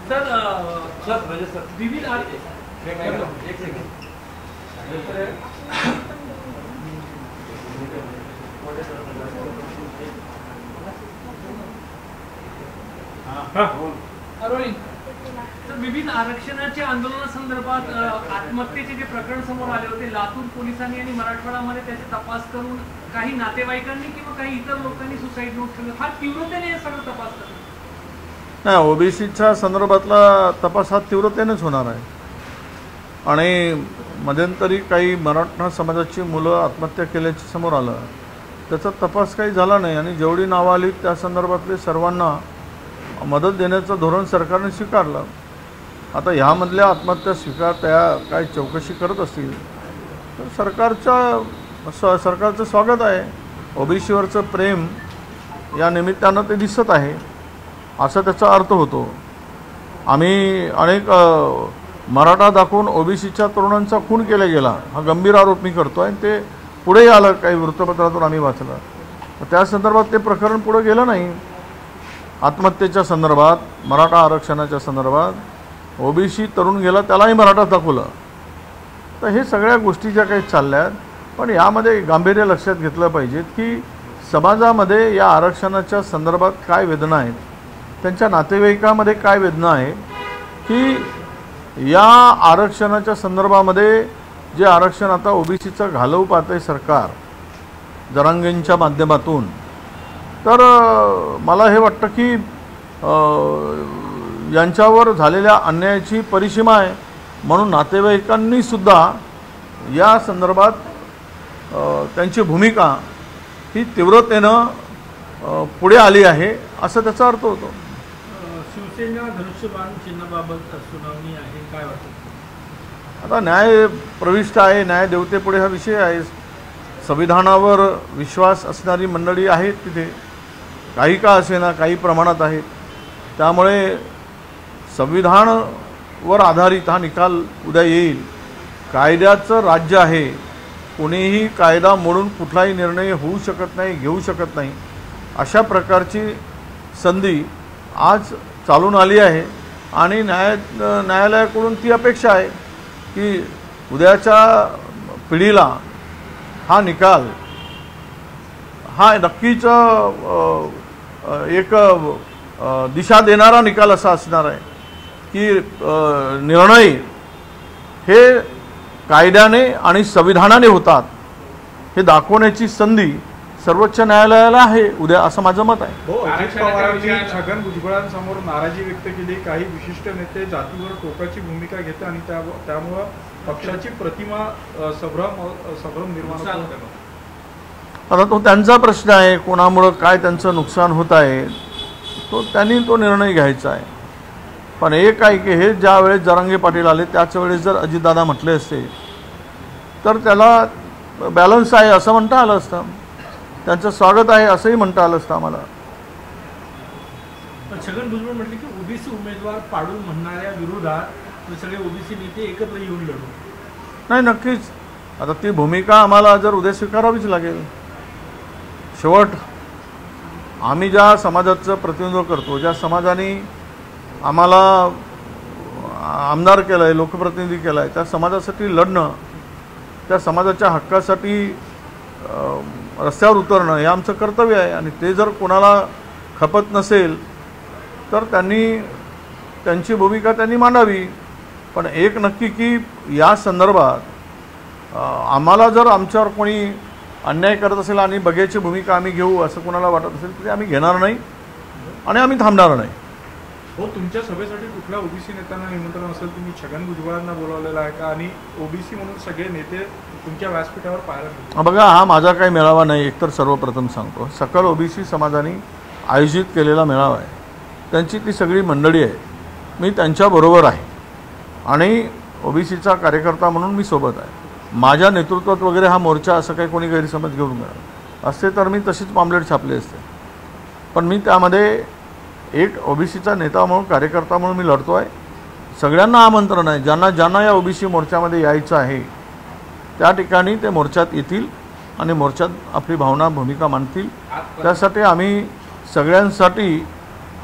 Sir विविध विविध आरक्षणाच्या आंदोलनासंदर्भात आत्महत्येचे जे प्रकरण समोर आले होते, लातूर पोलिसांनी आणि मराठवाड्यामध्ये त्याचे तपास करून काही नातेवाईकांनी किंवा काही इतर लोकांनी सुसाईड नोट केलं, फार तीव्रतेने हे सगळं तपास करतात. नाही, ओबीसीच्या संदर्भातला तपास हा तीव्रतेनेच होणार आहे. आणि मध्यंतरी काही मराठा समाजाची मुलं आत्महत्या केल्याचे समोर आलं, त्याचा तपास काही झाला नाही. आणि जेवढी नावं आली त्या संदर्भातले सर्वांना मदत देण्याचं धोरण सरकारने स्वीकारलं. आता ह्यामधल्या आत्महत्या त्या काय चौकशी करत असतील तर सरकारचं स्वागत आहे. ओबीसीवरचं प्रेम या निमित्तानं ते दिसत आहे असा त्याचा अर्थ होतो. आम्ही अनेक मराठा दाखवून ओबीसीच्या तरुणांचा खून केला गेला हा गंभीर आरोप मी करतो आहे. ते पुढे आलं, काही वृत्तपत्रातून आम्ही वाचलं. त्या संदर्भात ते प्रकरण पुढे गेलं नाही. आत्महत्येच्या संदर्भात, मराठा आरक्षणाच्या संदर्भात ओबीसी तरुण गेला त्यालाही मराठा दाखवलं. तर हे सगळ्या गोष्टी ज्या काही चालल्यात, पण यामध्ये गांभीर्य लक्षात घेतलं पाहिजे की समाजामध्ये या आरक्षणाच्या संदर्भात काय वेदना आहेत, त्यांच्या नातेवाईकामध्ये काय वेदना आहे, की या आरक्षणाच्या संदर्भामध्ये जे आरक्षण आता ओबीसीचं घालवू पाहतंय सरकार जरांगेंच्या माध्यमातून, तर मला हे वाटतं की यांच्यावर झालेल्या अन्यायाची परिसीमा आहे. म्हणून नातेवाईकांनी सुद्धा या संदर्भात त्यांची भूमिका ही तीव्रतेनं पुढे आली आहे असं त्याचा अर्थ होतो. शिवसेना धनुष्यबाण चिन्हाबाबत सुनावणी आहे, काय वाटतं? आता न्याय प्रविष्ट आहे, न्यायदेवतेपुढे हा विषय आहे. संविधानावर विश्वास असणारी मंडळी आहेत तिथे, काही का असेना काही प्रमाणात आहेत. त्यामुळे संविधानावर आधारित हा निकाल उद्या येईल. कायद्याचं राज्य आहे, कोणीही कायदा मोडून कुठलाही निर्णय होऊ शकत नाही, घेऊ शकत नाही. अशा प्रकारची संधी आज चालून आली आहे आणि न्यायालयाकडून ती अपेक्षा आहे की उद्याच्या पिढीला हा निकाल हा नक्कीच एक दिशा देणारा निकाल असा असणार आहे की निर्णय हे कायद्याने आणि संविधानाने होतात हे दाखवण्याची संधी सर्वोच्च न्यायालयाला आहे उद्या, असं माझं मत आहे. छगन भुजबळांसमोर नाराजी व्यक्त केली. काही विशिष्ट नेते जातीवर टोकाची भूमिका घेतात आणि त्यामुळं पक्षाची प्रतिमा संभ्रम निर्माण होतो. आता तो त्यांचा प्रश्न आहे, कोणामुळं काय त्यांचं नुकसान होत आहे त्यांनी तो निर्णय घ्यायचा आहे. पण एक आहे की हे ज्या वेळेस जरांगे पाटील आले त्याच वेळेस जर अजितदादा म्हटले असते तर त्याला बॅलन्स आहे असं म्हणता आलं असतं, त्यांचं स्वागत आहे असंही म्हणता आलं असतं आम्हाला. छगन भुजबळ म्हटले की ओबीसी उमेदवार पाडून म्हणणाऱ्या विरोधात सगळे ओबीसी नेते एकत्र येऊन लढू. नाही, नक्कीच. आता ती भूमिका आम्हाला जर उद्या स्वीकारावीच लागेल. शेवट आम्ही ज्या समाजाचं प्रतिनिधित्व करतो, ज्या समाजाने आम्हाला आमदार केलं आहे, लोकप्रतिनिधी केला आहे, त्या समाजासाठी लढणं, त्या समाजाच्या हक्कासाठी रस्त्यावर उतरणं हे आमचं कर्तव्य आहे. आणि ते जर कोणाला खपत नसेल तर त्यांची भूमिका त्यांनी मांडावी. पण एक नक्की की या संदर्भात आम्हाला जर आमच्यावर कोणी अन्याय करत असेल आणि बघ्याची भूमिका आम्ही घेऊ असं कोणाला वाटत असेल तर आम्ही घेणार नाही आणि आम्ही थांबणार नाही. हो, तुमच्या सभेसाठी कुठल्या ओबीसी नेत्यांना निमंत्रण असेल? तुम्ही छगन भुजबळांना बोलावलेलं आहे का? आणि ओबीसी म्हणून सगळे नेते तुमच्या व्यासपीठावर पाहायला? बघा, हा माझा काही मेळावा नाही. एकतर सर्वप्रथम सांगतो, सकल ओबीसी समाजाने आयोजित केलेला मेळावा आहे. त्यांची ती सगळी मंडळी आहे, मी त्यांच्याबरोबर आहे आणि ओबीसीचा कार्यकर्ता म्हणून मी सोबत आहे. माझ्या नेतृत्वात वगैरे हा मोर्चा असं काही कोणी गैरसमज घेऊन मिळाला असते तर मी तशीच पॉम्पलेट छापले असते. पण मी त्यामध्ये एक ओबीसीचा नेता म्हणून, कार्यकर्ता म्हणून मी लढतो आहे. सगळ्यांना आमंत्रण आहे, ज्यांना या ओबीसी मोर्चामध्ये यायचं आहे त्या ठिकाणी ते मोर्चात येतील आणि मोर्चात आपली भावना भूमिका मांडतील. त्यासाठी आम्ही सगळ्यांसाठी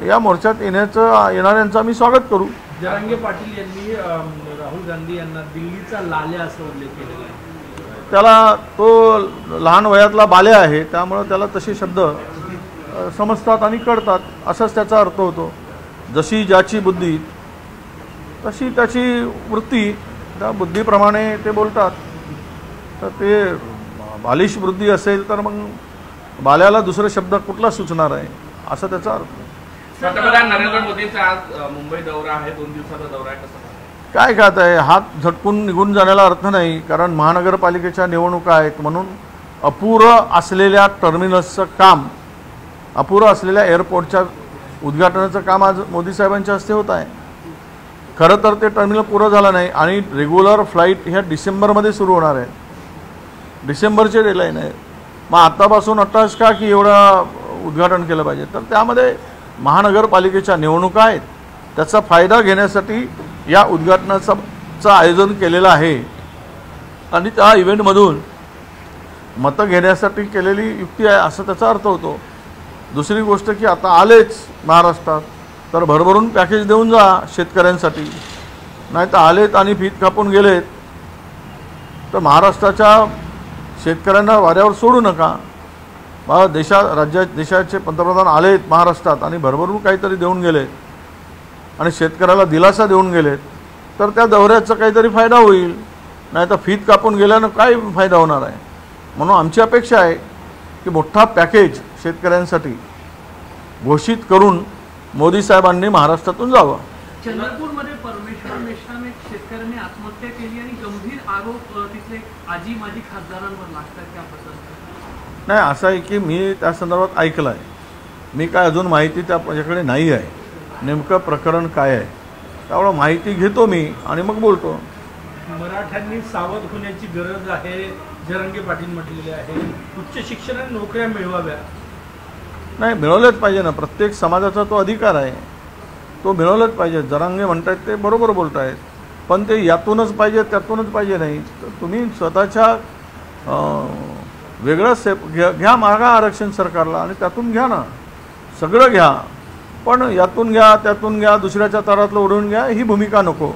या मोर्चात येणाऱ्यांचं आम्ही स्वागत करू. जरांगे पाटील यांनी राहुल गांधी यांना दिल्लीचा लाल्या असं उल्लेख केलेला आहे. त्याला तो लहान वयातला बाल्या आहे, त्यामुळं त्याला तसे शब्द समजतात आणि कळतात, असंच त्याचा अर्थ होतो. जशी ज्याची बुद्धी तशी त्याची वृत्ती, त्या बुद्धीप्रमाणे ते बोलतात. तर ते बालिश बुद्धी असेल तर मग बाल्याला दुसरा शब्द कुठला सुचणार आहे, असा त्याचा अर्थ. पंतप्रधान नरेंद्र मोदींचा आज मुंबई दौरा आहे, 2 दिवसाचा दौरा आहे, कसं काय खात आहे? हात झटकून निघून जाण्याला अर्थ नाही, कारण महानगरपालिकेच्या निवडणुका आहेत म्हणून अपुरं असलेल्या टर्मिनसचं काम, अपुरं असलेल्या एअरपोर्टच्या उद्घाटनाचं काम आज मोदी साहेबांच्या हस्ते होत आहे. खरं तर ते टर्मिनल पुरं झालं नाही आणि रेग्युलर फ्लाईट ह्या डिसेंबरमध्ये सुरू होणार आहेत. डिसेंबरचे डेडलाईन आहे. मग आत्तापासून अट्टास का की एवढं उद्घाटन केलं पाहिजे? तर त्यामध्ये महानगरपालिकेच्या निवडणुका आहेत, त्याचा फायदा घेण्यासाठी या उद्घाटनाचं आयोजन केलेलं आहे आणि त्या इव्हेंटमधून मतं घेण्यासाठी केलेली युक्ती आहे, असं त्याचा अर्थ होतो. दुसरी गोष्ट की आता आलेच महाराष्ट्रात, तर भरभरून पॅकेज देऊन जा शेतकऱ्यांसाठी. नाही तर आलेत आणि फीत कापून गेलेत तर महाराष्ट्राच्या शेतकऱ्यांना वाऱ्यावर सोडू नका. देशाचे पंतप्रधान आलेत महाराष्ट्रात आणि भरभरून काहीतरी देऊन गेलेत आणि शेतकऱ्याला दिलासा देऊन गेलेत, तर त्या दौऱ्याचा काहीतरी फायदा होईल. नाही तर फीत कापून गेल्यानं काय फायदा होणार आहे? म्हणून आमची अपेक्षा आहे की मोठा पॅकेज शेतकऱ्यांसाठी घोषित करून मोदी साहेबांनी महाराष्ट्रातून जावं. चंद्रपूरमध्ये परमेश्वर मेश्राम एक शेतकऱ्यांनी आत्महत्या केली आणि गंभीर आरोप तिथले आजी माजी खासदारांवर लागतात. त्याबद्दल नाही, असं आहे की मी त्या संदर्भात ऐकलं आहे. मी काय अजून माहिती त्याच्याकडे नाही आहे, नेमकं प्रकरण काय आहे, त्यामुळं माहिती घेतो मी आणि मग बोलतो. मराठ्यांनी सावध होण्याची गरज आहे, जरांगे पाटील म्हटलेले आहे. उच्च शिक्षणाने नोकऱ्या मिळवाव्या. नाही, मिळवलंच पाहिजे ना. प्रत्येक समाजाचा तो अधिकार आहे, तो मिळवलंच पाहिजे. जरांगे म्हणतायत ते बरोबर बोलत आहेत, पण ते यातूनच पाहिजे त्यातूनच पाहिजे नाही. तर तुम्ही स्वतःच्या वेगळं घ्या, मागा आरक्षण सरकारला आणि त्यातून घ्या ना, सगळं घ्या. पण यातून घ्या त्यातून घ्या, दुसऱ्याच्या ताटातलं उडवून घ्या, ही भूमिका नको.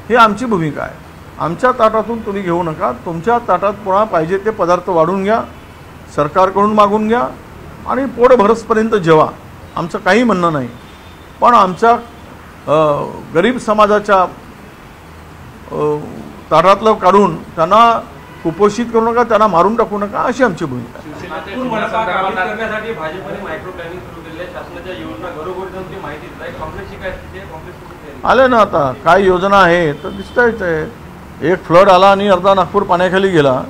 ही आमची भूमिका आहे. आमच्या ताटातून तुम्ही घेऊ नका. तुमच्या ताटात पुन्हा पाहिजे ते पदार्थ वाढून घ्या, सरकारकडून मागून घ्या आणि पोट भरसपर्यंत जेवा. आमचं काही म्हणणं नाही, पण आमच्या गरीब समाजाच्या ताटातलं काढून त्यांना कुपोषित करू नका, त्यांना मारून टाकू नका, अशी आमची भूमिका आहे. करण्यासाठी भाजपने मायक्रो प्लॅनिंग सुरू केली आहे. शासनाच्या योजना घरोघरी जाऊन ती माहिती देत आहे. काँग्रेसची काय स्थिती आहे? काँग्रेस आले ना आता काय योजना आहे तर दिसतायच आहे. एक फ्लड आला आणि अर्धा नागपूर पाण्याखाली गेला,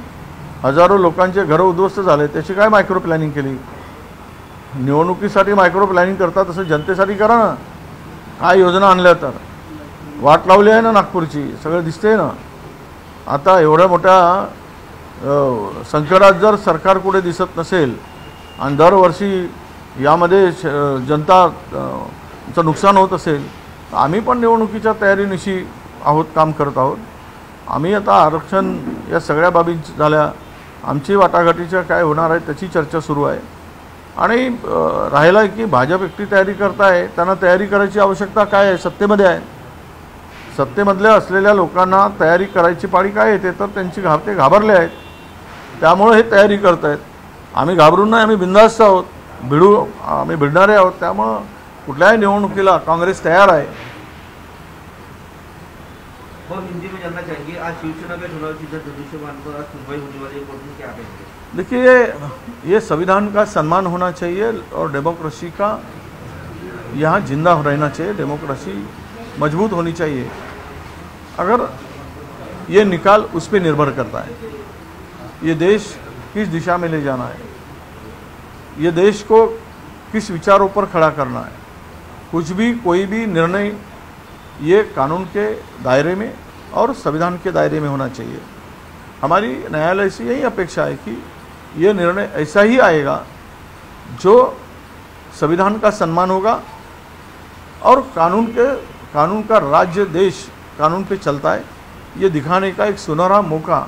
हजारो लोकांचे घरं उद्ध्वस्त झाले. त्याची काय मायक्रो प्लॅनिंग केली? निवडणुकीसाठी मायक्रो प्लॅनिंग करतात तसं जनतेसाठी करा ना. काय योजना आणल्या तर वाट लावली आहे ना नागपूरची, सगळं दिसते ना. आता एवढ्या मोठ्या संकटात जर सरकार कुठे दिसत नसेल आणि दरवर्षी यामध्ये जनताचं नुकसान होत असेल तर आम्ही पण निवडणुकीच्या तयारीनिशी आहोत, काम करत आहोत. आम्ही आता आरक्षण या सगळ्या बाबी झाल्या, आमची वाटाघाटीच्या काय होणार आहे त्याची चर्चा सुरू आहे. आणि राहिला की भाजप एकटी तयारी करताय, त्यांना तयारी करायची आवश्यकता काय आहे? सत्तेमध्ये आहे. सत्तेमधल्या असलेल्या लोकांना तयारी करायची पाळी काय येते तर ते घाबरले आहेत, त्यामुळे हे तयारी करत आहेत. आम्ही घाबरून नाही, आम्ही बिनधास्त आहोत, आम्ही भिडणारे आहोत. त्यामुळं कुठल्याही निवडणुकीला काँग्रेस तयार आहे. हिंदी में जानना चाहेंगे, आज शिवसेना के चुनाव की धनुष्यबाण पर आज सुनवाई होने वाली है, क्या कहेंगे? देखिए, ये संविधान का सम्मान होना चाहिए और डेमोक्रेसी का यहाँ जिंदा रहना चाहिए, डेमोक्रेसी मजबूत होनी चाहिए. अगर ये निकाल उस पर निर्भर करता है, ये देश किस दिशा में ले जाना है, ये देश को किस विचारों पर खड़ा करना है, कुछ भी कोई भी निर्णय ये कानून के दायरे में और संविधान के दायरे में होना चाहिए. हमारी न्यायालय से यही अपेक्षा है कि ये निर्णय ऐसा ही आएगा जो संविधान का सम्मान होगा और कानून का राज्य देश कानून पे चलता है, ये दिखाने का एक सुनहरा मौका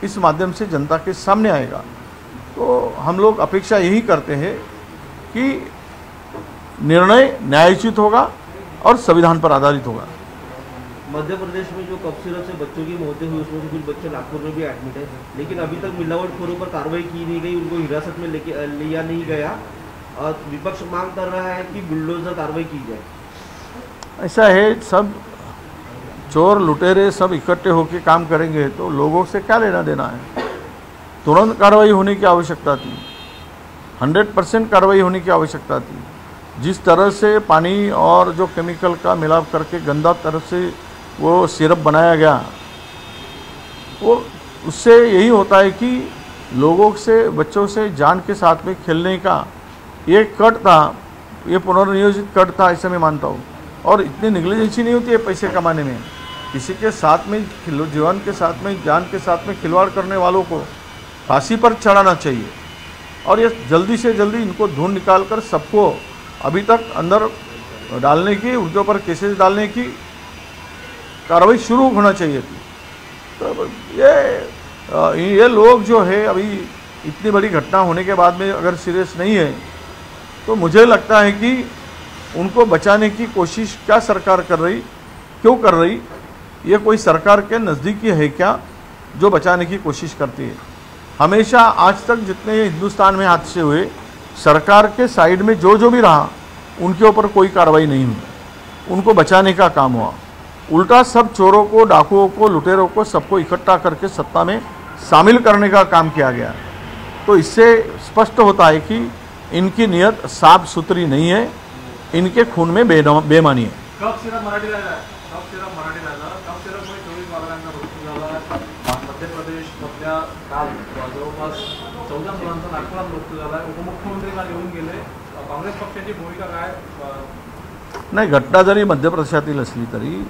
इस माध्यम से जनता के सामने आएगा. तो हम लोग अपेक्षा यही करते हैं कि निर्णय न्यायोचित होगा और संविधान पर आधारित होगा। मध्य प्रदेश में जो कफ सिरप से बच्चों की मौतें हुई उसमें से कुछ बच्चे नागपुर में भी एडमिट है, लेकिन अभी तक मिलावटखोरों पर कार्रवाई की नहीं गई, उनको हिरासत में लिया नहीं गया और विपक्ष मांग कर रहा है कि बुलडोजर कार्रवाई की जाए। ऐसा है, सब चोर लुटेरे सब इकट्ठे होकर काम करेंगे तो लोगों से क्या लेना देना है। तुरंत कार्रवाई होने की आवश्यकता थी, 100% कार्रवाई होने की आवश्यकता थी। जिस तरह से पानी और जो केमिकल का मिलाप करके गंदा तरह से वो सिरप बनाया गया, वो उससे यही होता है कि लोगों से, बच्चों से जान के साथ में खेलने का ये कट था, ये पुनर्नियोजित कट था, ऐसे मैं मानता हूँ। और इतनी निग्लिजेंसी नहीं होती है पैसे कमाने में। किसी के साथ में जीवन के साथ में, जान के साथ में खिलवाड़ करने वालों को फांसी पर चढ़ाना चाहिए और ये जल्दी से जल्दी इनको ढूंढ निकाल कर सबको अभी तक अंदर डालने की, उनके ऊपर केसेस डालने की कार्रवाई शुरू होना चाहिए थी। तो ये लोग जो है अभी इतनी बड़ी घटना होने के बाद में अगर सीरियस नहीं है तो मुझे लगता है कि उनको बचाने की कोशिश क्या सरकार कर रही, क्यों कर रही, ये कोई सरकार के नज़दीकी है क्या जो बचाने की कोशिश करती है। हमेशा आज तक जितने हिंदुस्तान में हादसे हुए, सरकार के साइड में जो भी रहा उनके ऊपर कोई कार्रवाई नहीं हुई, उनको बचाने का काम हुआ। उल्टा सब चोरों को, डाकुओं को, लुटेरों को सबको इकट्ठा करके सत्ता में शामिल करने का काम किया गया। तो इससे स्पष्ट होता है कि इनकी नीयत साफ सुथरी नहीं है, इनके खून में बेईमानी है। कफ सिरप मराठी राहिला, कफ सिरपमुळे 24 बालकांचा मृत्यू झाला। मध्य प्रदेशमधल्या काल जवळपास 14 मुलांचा नागपुरात मृत्यू झाला। उपमुख्यमंत्री काल येऊन गेले, काँग्रेस पक्षाची भूमिका काय? नाही, घटना जरी मध्य प्रदेशातील असली तरी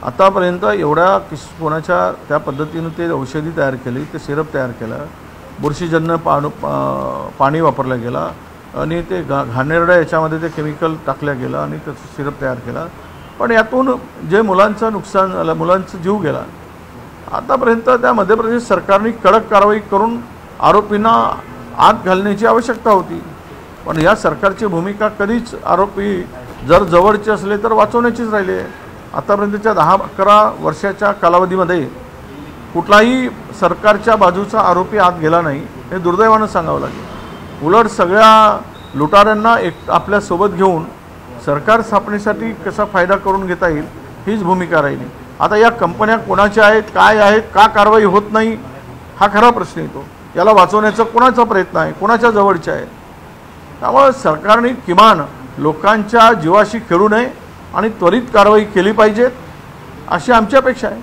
आतापर्यंत एवढ्या कोणाच्या त्या पद्धतीनं ते औषधी तयार केली, ते सिरप तयार केलं, बुरशीजन्य पाणी वापरलं गेलं आणि ते घाणेरड्या याच्यामध्ये ते केमिकल टाकलं गेलं आणि त्याचं सिरप तयार केला। पण यातून जे मुलांचं नुकसान झालं, मुलांचा जीव गेला, आतापर्यंत त्या मध्य प्रदेश सरकारने कडक कारवाई करून आरोपींना आत घालण्याची आवश्यकता होती। पण या सरकारची भूमिका कधीच आरोपी जर जवळचे असले तर वाचवण्याचीच राहिली आहे। आतापर्यंतच्या 10-11 वर्षाच्या कालावधीमध्ये कुठलाही सरकारच्या बाजूचा आरोपी आत गेला नाही, हे दुर्दैवानं सांगावं लागेल। उलट सगळ्या लुटाऱ्यांना आपल्या सोबत घेऊन सरकार स्थापनेसाठी कसा फायदा करून घेता येईल हीच भूमिका राहिली। आता या कंपन्या कोणाच्या आहेत, काय आहेत, का कारवाई होत नाही, हा खरा प्रश्न येतो। याला वाचवण्याचा कोणाचा प्रयत्न आहे, कोणाच्या जवळचा आहे? त्यामुळे सरकारने किमान लोकांच्या जीवाशी खेळू नये आणि त्वरित कारवाई केली पाहिजे, अशी आमची अपेक्षा आहे।